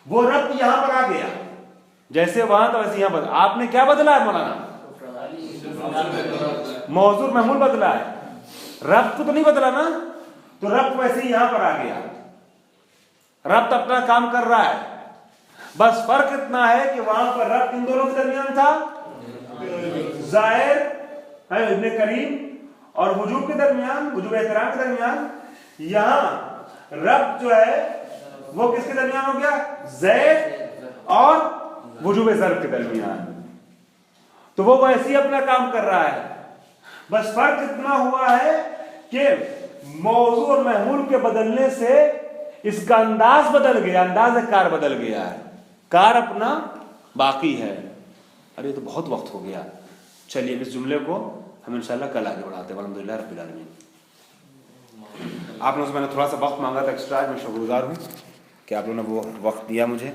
Speaker 1: वो रब्त यहां पर आ गया, जैसे वहां था वैसे यहां बदला। आपने क्या बदला है मौलाना? मौजूद महमूल बदला है, रब्त को तो नहीं बदला ना। तो रब्त वैसे ही यहां पर आ गया, रब्त अपना काम कर रहा है। बस फर्क इतना है कि वहां पर रब्त इन दोनों के दरमियान था, जाहिर है इब्ने करीम और वजूब के दरमियान, वजूब एहतराम के दरमियान। यहां रब्त जो है वो किसके दरमियान हो गया? ज़ैद और वजूब ज़र्फ के दरमियान। तो वो वैसे ही अपना काम कर रहा है। बस फर्क इतना हुआ है कि मौजू और महमूल के बदलने से इसका अंदाज बदल गया, अंदाज कार बदल गया है, कार अपना बाकी है। अरे तो बहुत वक्त हो गया, चलिए इस जुमले को हम इंशाल्लाह कल आगे बढ़ाते हैं। अल्हम्दुलिल्लाह रब्बिल आलमीन। आप लोगों से मैंने थोड़ा सा वक्त मांगा था एक्स्ट्रा, मैं शुक्रगुजार हूँ कि आप लोगों ने वो वक्त दिया मुझे।